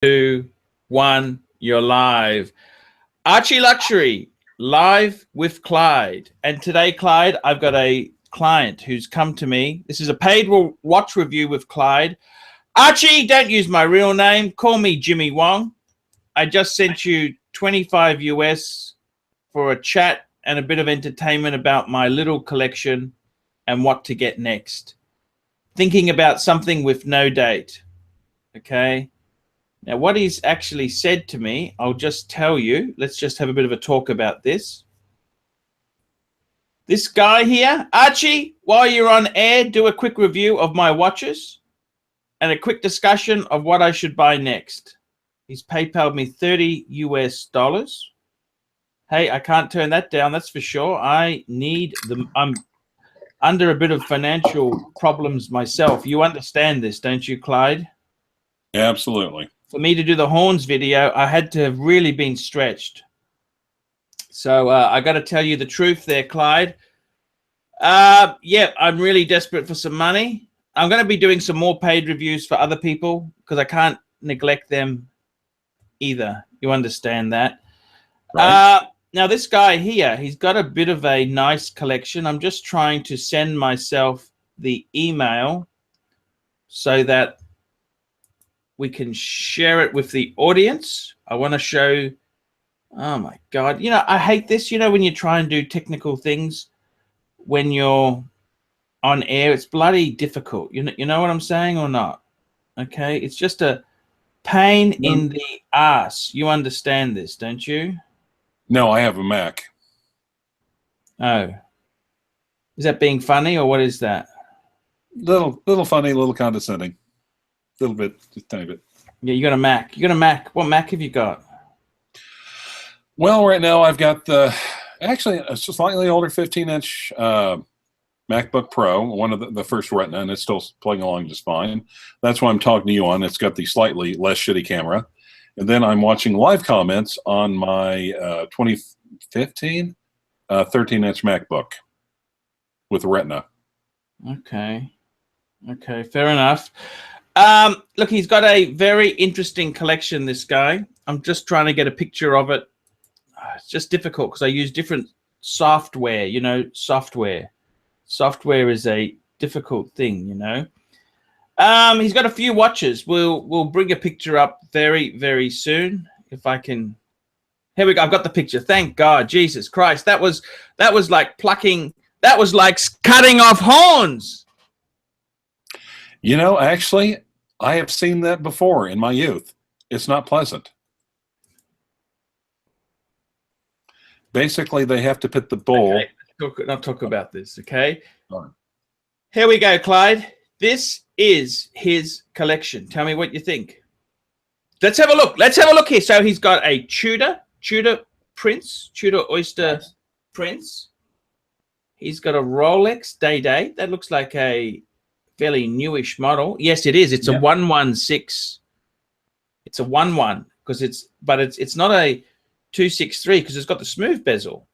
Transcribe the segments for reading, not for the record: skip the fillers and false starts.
2, 1, you're live. ArchieLuxury, live with Clyde. And today, Clyde, I've got a client who's come to me. This is a paid watch review with Clyde. Archie, don't use my real name. Call me Jimmy Wong. I just sent you 25 US for a chat and a bit of entertainment about my little collection and what to get next. Thinking about something with no date. Okay. Now, what he's actually said to me, I'll just tell you. Let's just have a bit of a talk about this. This guy here, Archie, while you're on air, do a quick review of my watches and a quick discussion of what I should buy next. He's PayPal'd me $30 US. Hey, I can't turn that down, that's for sure. I need them. I'm under a bit of financial problems myself. You understand this, don't you, Clyde? Absolutely. For me to do the horns video, I had to have really been stretched. So I got to tell you the truth there, Clyde. Yeah, I'm really desperate for some money. I'm going to be doing some more paid reviews for other people because I can't neglect them either. You understand that? Right. Now, this guy here, he's got a bit of a nice collection. I'm just trying to send myself the email so that we can share it with the audience. I want to show, oh my God. You know, I hate this, you know, when you try and do technical things when you're on air, it's bloody difficult. You know what I'm saying or not? Okay. It's just a pain in the ass. You understand this, don't you? No, I have a Mac. Oh, is that being funny or what is that? Little funny, little condescending. Little bit, just tiny bit. Yeah, you got a Mac. You got a Mac. What Mac have you got? Well, right now I've got actually a slightly older 15-inch MacBook Pro, one of the first Retina, and it's still plugging along just fine. That's why I'm talking to you on. It's got the slightly less shitty camera. And then I'm watching live comments on my 2015 13-inch MacBook with Retina. Okay. Okay, fair enough. Look, he's got a very interesting collection, this guy. I'm just trying to get a picture of it. It's just difficult because I use different software, you know, software. Software is a difficult thing, you know. He's got a few watches. We'll bring a picture up very, very soon if I can. Here we go. I've got the picture. Thank God. Jesus Christ. That was like plucking. That was like cutting off horns. You know, actually, I have seen that before in my youth. It's not pleasant. Basically, they have to put the bull. Okay, I'll talk about this, okay? Right. Here we go, Clyde. This is his collection. Tell me what you think. Let's have a look. Let's have a look here. So he's got a Tudor Prince, Tudor Oyster Prince. He's got a Rolex Day. That looks like a fairly newish model. Yes, it is. It's a 116. It's a 11 because it's not a 263 because it's got the smooth bezel.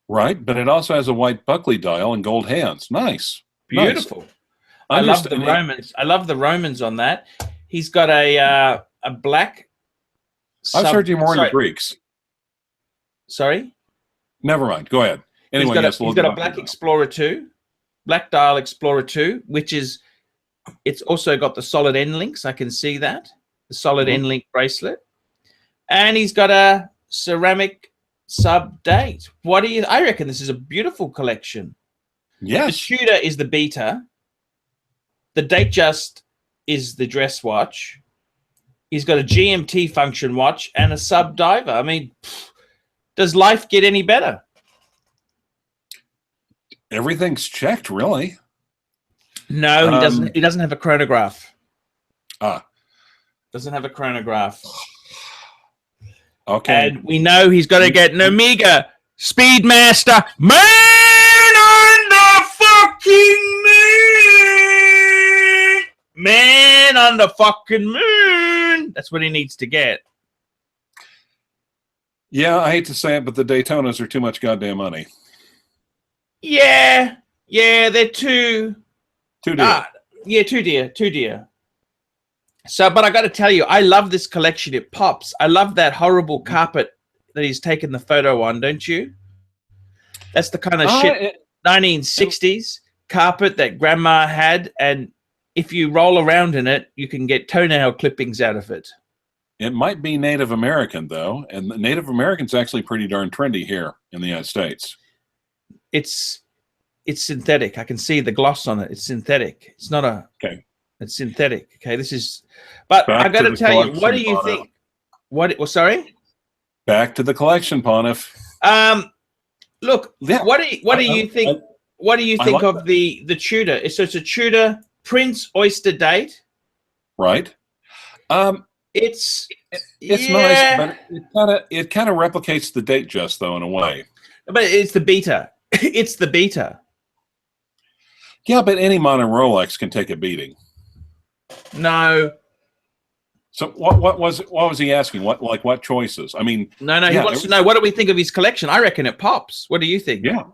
Right, but it also has a white Buckley dial and gold hands. Nice. Beautiful. Nice. I love the Romans. I love the Romans on that. He's got a black. I've heard you more into Greeks. Sorry? Never mind. Go ahead. Anyway, he's got a Black Explorer 2, Black Dial Explorer 2, which is, it's also got the solid end links. I can see that. The solid end link bracelet. And he's got a ceramic sub date. What do you, I reckon this is a beautiful collection. Yes. The Tudor is the beta. The date just is the dress watch. He's got a GMT function watch and a sub diver. I mean, does life get any better? Everything's checked, really. No, he doesn't. He doesn't have a chronograph. Doesn't have a chronograph. Okay. And we know he's got to get an Omega Speedmaster. Man on the fucking moon! Man on the fucking moon! That's what he needs to get. Yeah, I hate to say it, but the Daytonas are too much goddamn money. Yeah, they're too dear. Yeah, too dear. So, but I got to tell you, I love this collection. It pops. I love that horrible carpet that he's taken the photo on, don't you? That's the kind of shit 1960s carpet that grandma had. And if you roll around in it, you can get toenail clippings out of it. It might be Native American, though. And the Native American's actually pretty darn trendy here in the United States. It's synthetic. I can see the gloss on it. It's synthetic. It's not a... Okay. It's synthetic. Okay, this is... But Back I got to tell you, what do you Pontiff. think? What? Well, sorry? Back to the collection, Pontiff. Look, Yeah. what do you think? What do you think like of the Tudor? So it's a Tudor Prince Oyster Date, right? It's nice, but it kind of replicates the date just though in a way. But it's the beta. It's the beta. Yeah, but any modern Rolex can take a beating. No. So what was he asking? What choices? I mean, No. He wants to know, what do we think of his collection? I reckon it pops. What do you think? Yeah,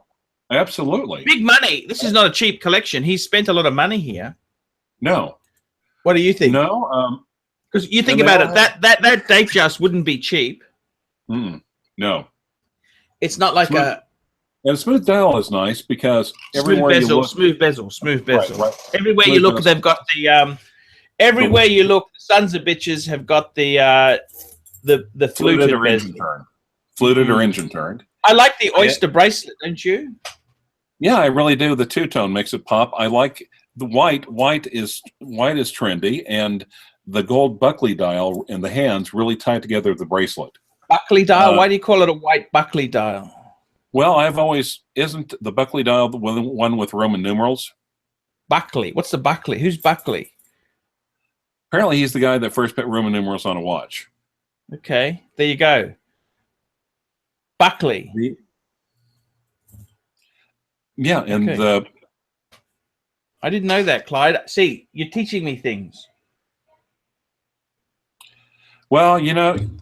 absolutely. Big money. This is not a cheap collection. He's spent a lot of money here. No. What do you think? No. Because you think about it, that date just wouldn't be cheap. No. It's not like And smooth dial is nice because everywhere you look, smooth bezel. Right. Everywhere you look, they've got the everywhere you look, the sons of bitches have got the fluted or engine turned. Fluted or engine turned. I like the oyster bracelet, don't you? Yeah, I really do. The two-tone makes it pop. I like the white. White is trendy, and the gold Buckley dial in the hands really tie together the bracelet. Buckley dial? Why do you call it a white Buckley dial? Well, isn't the Buckley dial the one with Roman numerals? Buckley. What's the Buckley? Who's Buckley? Apparently, he's the guy that first put Roman numerals on a watch. Okay, there you go. Buckley. Yeah, and okay. I didn't know that, Clyde. See, you're teaching me things. Well,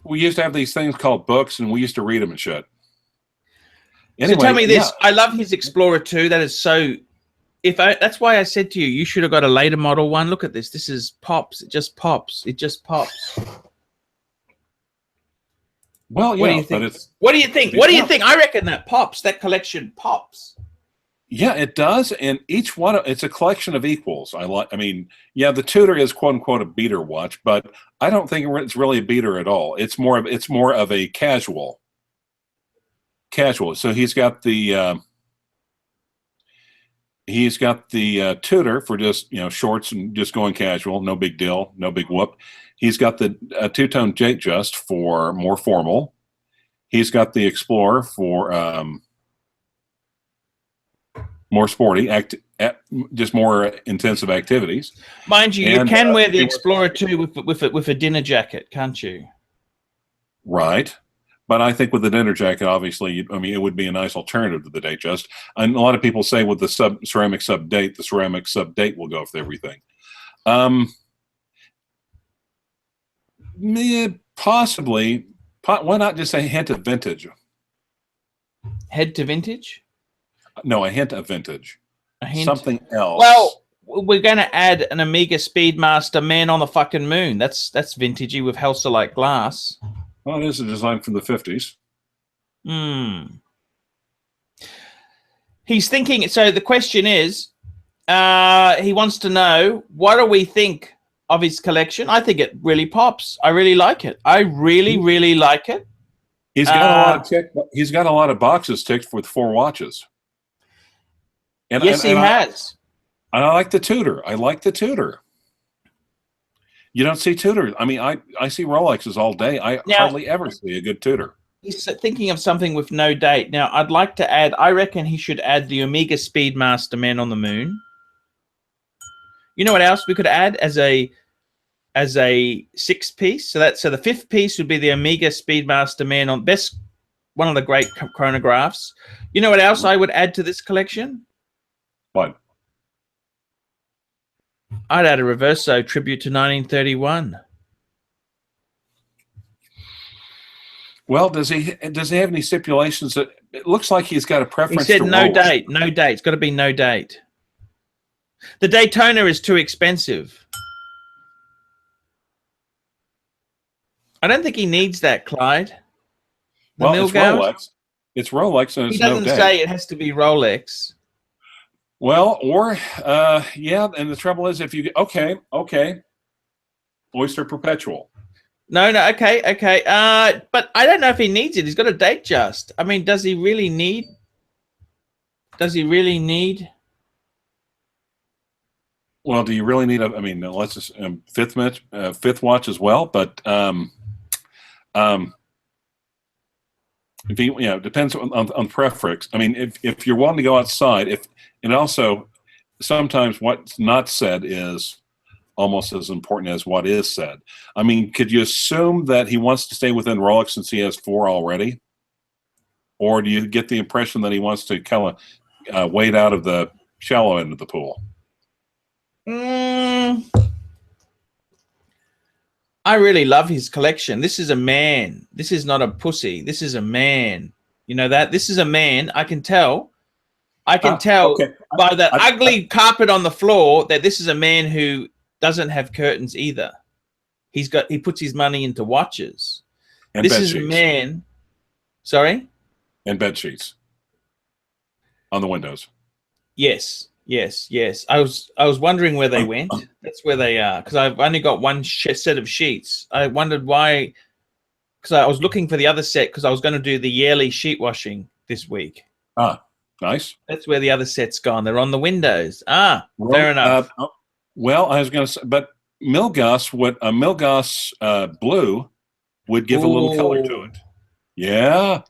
we used to have these things called books, and we used to read them and shit. Anyway, so tell me this. I love his Explorer 2. That is so... That's why I said to you, you should have got a later model one. Look at this. This is pops. It just pops. It just pops. Well, what do you think? What do you think? What do you think? I reckon that pops. That collection pops. Yeah, it does. And each one, it's a collection of equals. I mean, yeah, the Tudor is quote unquote a beater watch, but I don't think it's really a beater at all. It's more of a casual. So he's got the Tudor for just shorts and just going casual, no big deal, no big whoop. He's got the two-tone Jaeger-LeCoultre for more formal. He's got the Explorer for more sporty, just more intensive activities. Mind you, you can wear the Explorer 2 with a dinner jacket, can't you? Right. But I think with the dinner jacket, obviously, it would be a nice alternative to the Datejust. And a lot of people say with the ceramic sub-date, the ceramic sub-date will go with everything. Possibly. Why not just a hint of vintage? Head to vintage? No, a hint of vintage. A hint? Something else. Well, we're going to add an Omega Speedmaster Man on the fucking Moon. That's vintagey with Helsa-like glass. Well, it is a design from the 50s. He's thinking, so the question is, he wants to know, what do we think of his collection? I think it really pops. I really like it. I really, really like it. He's got a lot of boxes ticked with 4 watches. And, yes, he has. And I like the Tudor. You don't see Tudors. I mean, I see Rolexes all day. I hardly ever see a good Tudor. He's thinking of something with no date. Now, I'd like to add, I reckon he should add the Omega Speedmaster Man on the Moon. You know what else we could add as a 6th piece? So the 5th piece would be the Omega Speedmaster Man on one of the great chronographs. You know what else I would add to this collection? What? I'd add a Reverso tribute to 1931. Well, does he have any stipulations? That it looks like he's got a preference. He said to no Rolex. date. No date. It's got to be no date. The Daytona is too expensive. I don't think he needs that, Clyde. The Well, it's Milgauss? Rolex. It's Rolex, and He it's no doesn't date. say it has to be Rolex. Well, or yeah, and the trouble is, if you okay, Oyster Perpetual. No, okay. But I don't know if he needs it. He's got a date just. I mean, does he really need? Does he really need? Well, do you really need a? I mean, let's just fifth watch as well, but if you know, it depends on preference. I mean, if you're wanting to go outside, and also sometimes what's not said is almost as important as what is said. I mean, could you assume that he wants to stay within Rolex since he has 4 already? Or do you get the impression that he wants to kind of wade out of the shallow end of the pool? I really love his collection. This is a man. This is not a pussy. This is a man. You know that? This is a man. I can tell. I can tell by the ugly carpet on the floor that this is a man who doesn't have curtains either. He puts his money into watches. And this is a man. Sorry? And bed sheets on the windows. Yes. I was wondering where they went. That's where they are, because I've only got one set of sheets. I wondered why, because I was looking for the other set because I was going to do the yearly sheet washing this week. Ah, nice. That's where the other set's gone. They're on the windows. Ah, fair enough. Well, I was going to say, but Milgauss blue would give a little color to it. Yeah,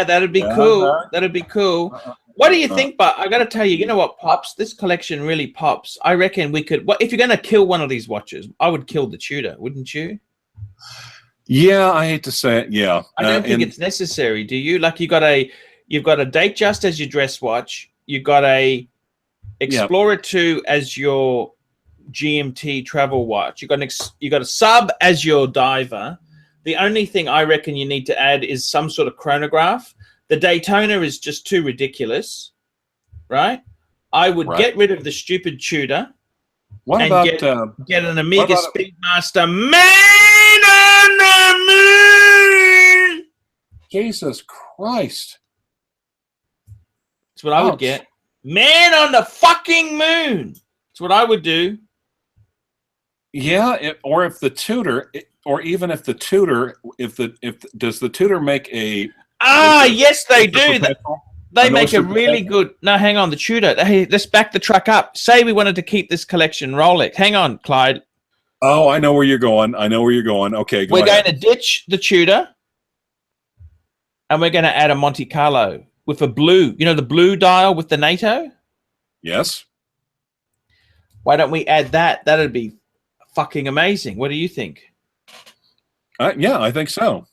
that'd be cool. That'd be cool. What do you think? But I got to tell you, you know what pops? This collection really pops. I reckon we could. If you're going to kill one of these watches, I would kill the Tudor, wouldn't you? Yeah, I hate to say it. Yeah, I don't think it's necessary. Do you? Like you've got a date just as your dress watch. You've got a Explorer 2 as your GMT travel watch. You got a sub as your diver. The only thing I reckon you need to add is some sort of chronograph. The Daytona is just too ridiculous, right? I would get rid of the stupid Tudor. What and about get an Omega Speedmaster Man on the Moon? Jesus Christ! That's what I would get. Man on the fucking moon. That's what I would do. Yeah, or if the Tudor, or even if the Tudor, does the Tudor make a? Yes, they do. They make a really good. No, hang on, the Tudor. Hey, let's back the truck up. Say we wanted to keep this collection Rolex. Hang on, Clyde. Oh, I know where you're going. Okay, we're going to ditch the Tudor, and we're going to add a Monte Carlo with a blue. You know the blue dial with the NATO. Yes. Why don't we add that? That'd be fucking amazing. What do you think? Yeah, I think so.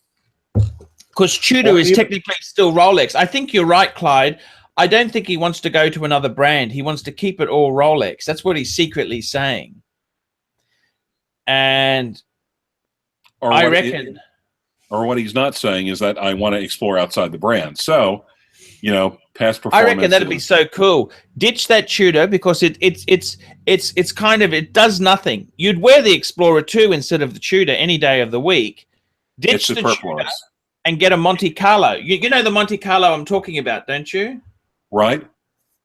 Because Tudor is technically still Rolex. I think you're right, Clyde. I don't think he wants to go to another brand. He wants to keep it all Rolex. That's what he's secretly saying. And I reckon... Or what he's not saying is that I want to explore outside the brand. So, past performance... I reckon that'd be so cool. Ditch that Tudor because it's kind of... It does nothing. You'd wear the Explorer 2 instead of the Tudor any day of the week. Ditch the Tudor. And get a Monte Carlo. You know the Monte Carlo I'm talking about, don't you? Right.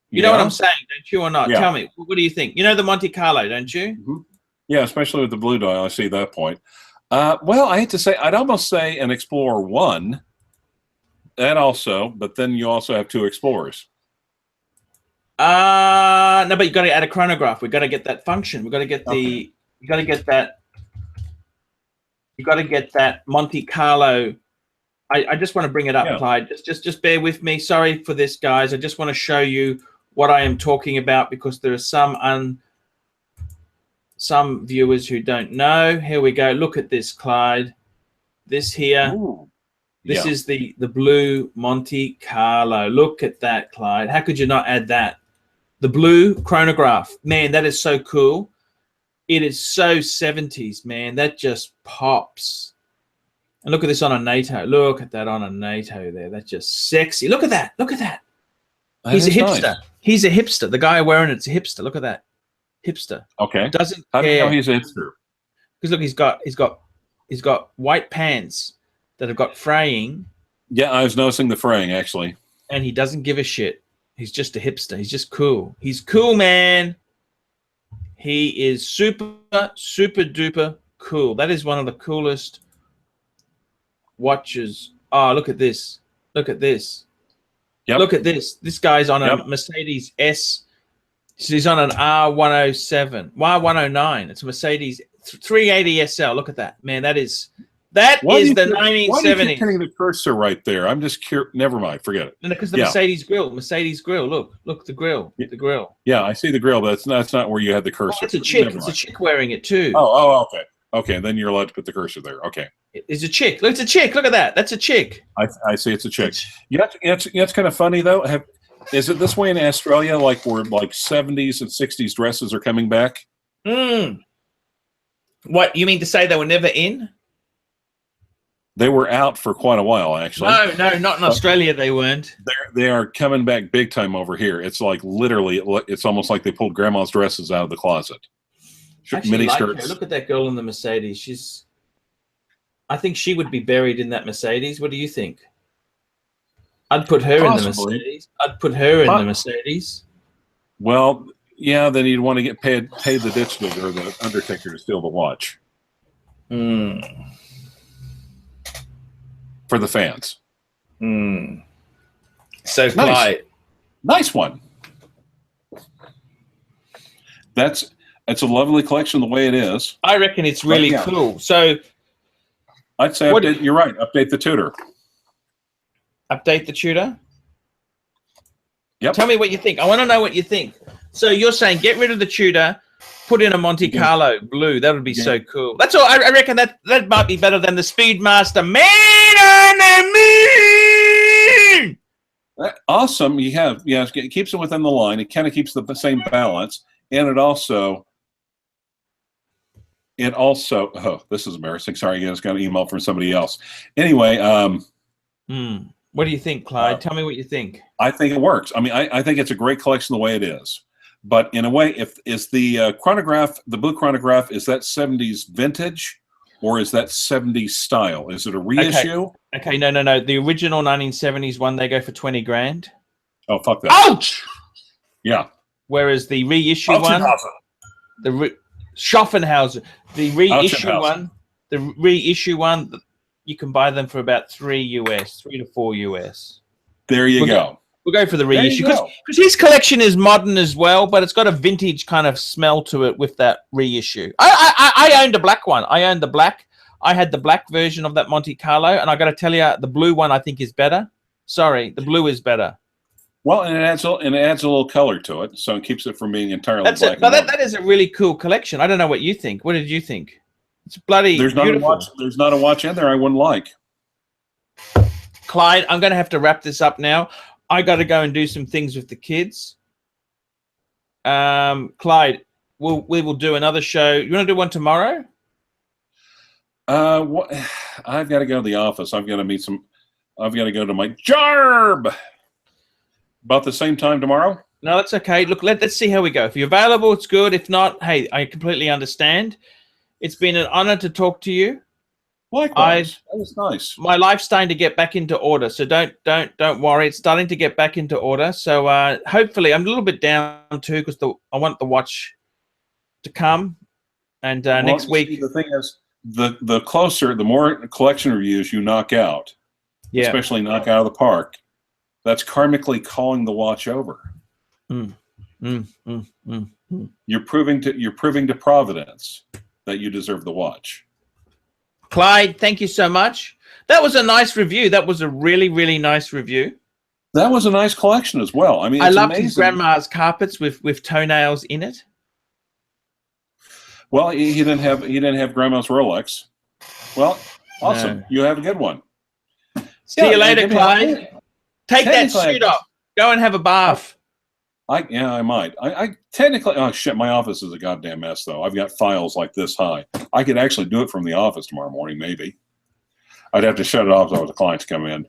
You know what I'm saying, don't you, or not? Yeah. Tell me. What do you think? You know the Monte Carlo, don't you? Mm-hmm. Yeah, especially with the blue dial. I see that point. Well, I hate to say, I'd almost say an Explorer 1. That also, but then you also have 2 Explorers. No, but you got to add a chronograph. We got to get that function. We got to get the. You got to get that. You got to get that Monte Carlo. I just want to bring it up, Clyde. Just bear with me. Sorry for this, guys. I just want to show you what I am talking about because there are some viewers who don't know. Here we go. Look at this, Clyde. This here. Ooh. This is the blue Monte Carlo. Look at that, Clyde. How could you not add that? The blue chronograph. Man, that is so cool. It is so 70s, man. That just pops. And look at this on a NATO. Look at that on a NATO there. That's just sexy. Look at that. Look at that. He's a hipster. Nice. He's a hipster. The guy wearing it's a hipster. Look at that. Hipster. Okay. Doesn't How do you care. know he's a hipster? Because look, he's got he's got white pants that have got fraying. Yeah, I was noticing the fraying actually. And he doesn't give a shit. He's just a hipster. He's just cool. He's cool, man. He is super, super duper cool. That is one of the coolest watches. Oh, look at this. Look at this. Yep. Look at this. This guy's on a Mercedes S. He's on an R107, Y109. It's a Mercedes 380 SL. Look at that, man. That is the 1970s. Why are you turning the cursor right there? I'm just curious. Never mind. Forget it. And because the Mercedes grill. Look, the grill. The grill. Yeah, I see the grill, but that's not where you had the cursor. Oh, it's a chick. It's a chick wearing it too. Okay. Okay, then you're allowed to put the cursor there. Okay. It's a chick. Look, it's a chick. Look at that. That's a chick. I see it's a chick. Yeah, it's kind of funny though. Is it this way in Australia, like where like 70s and 60s dresses are coming back? What, you mean to say they were never in? They were out for quite a while, actually. No, not in Australia. They weren't. They are coming back big time over here. It's like literally, it's almost like they pulled grandma's dresses out of the closet. Mini skirts. Look at that girl in the Mercedes. I think she would be buried in that Mercedes. What do you think? I'd put her in the Mercedes. Well, yeah, then you'd want to get paid the ditch digger or the undertaker to steal the watch. For the fans. So Clyde. Nice one. It's a lovely collection the way it is. I reckon it's really cool. So I'd say you're right. Update the tutor. Update the tutor? Yep. Tell me what you think. I want to know what you think. So you're saying get rid of the tutor, put in a Monte Carlo blue. That would be so cool. That's all. I reckon that might be better than the Speedmaster Man on the Moon. Awesome. It keeps it within the line. It kind of keeps the same balance. And it also, oh, this is embarrassing. Sorry, I just got an email from somebody else. Anyway, what do you think, Clyde? Tell me what you think. I think it works. I mean, I think it's a great collection the way it is. But in a way, is the chronograph, the blue chronograph, is that 70s vintage or is that 70s style? Is it a reissue? Okay, no. The original 1970s one, they go for 20 grand. Oh, fuck that. Ouch! Yeah. Whereas the reissue one, Schaffenhauser, the reissue one, you can buy them for about $3 to $4 US. There you go. We'll go for the reissue because his collection is modern as well, but it's got a vintage kind of smell to it with that reissue. I owned a black one. I owned the black. I had the black version of that Monte Carlo, and I got to tell you, the blue one I think is better. Sorry, the blue is better. Well, and it adds a little color to it, so it keeps it from being entirely black. But that is a really cool collection. I don't know what you think. What did you think? It's bloody beautiful. There's not a watch in there I wouldn't like. Clyde, I'm going to have to wrap this up now. I got to go and do some things with the kids. Clyde, we will do another show. You want to do one tomorrow? I've got to go to the office. I've got to go to my job. About the same time tomorrow? No, that's okay. Look, let's see how we go. If you're available, it's good. If not, hey, I completely understand. It's been an honor to talk to you. Likewise. That was nice. My life's starting to get back into order, so don't worry. It's starting to get back into order. So hopefully, I'm a little bit down too because I want the watch to come. And next week, see, the thing is, the more collection reviews you knock out, especially knock out of the park, that's karmically calling the watch over. You're proving to Providence that you deserve the watch. Clyde, thank you so much. That was a nice review. That was a really, really nice review. That was a nice collection as well. I mean, I loved his grandma's carpets with toenails in it. Well, he didn't have grandma's Rolex. Well, awesome. You have a good one. See you later, Clyde. Take that suit off. Go and have a bath. I might. I technically, oh shit, my office is a goddamn mess though. I've got files like this high. I could actually do it from the office tomorrow morning, maybe. I'd have to shut it off so the clients come in.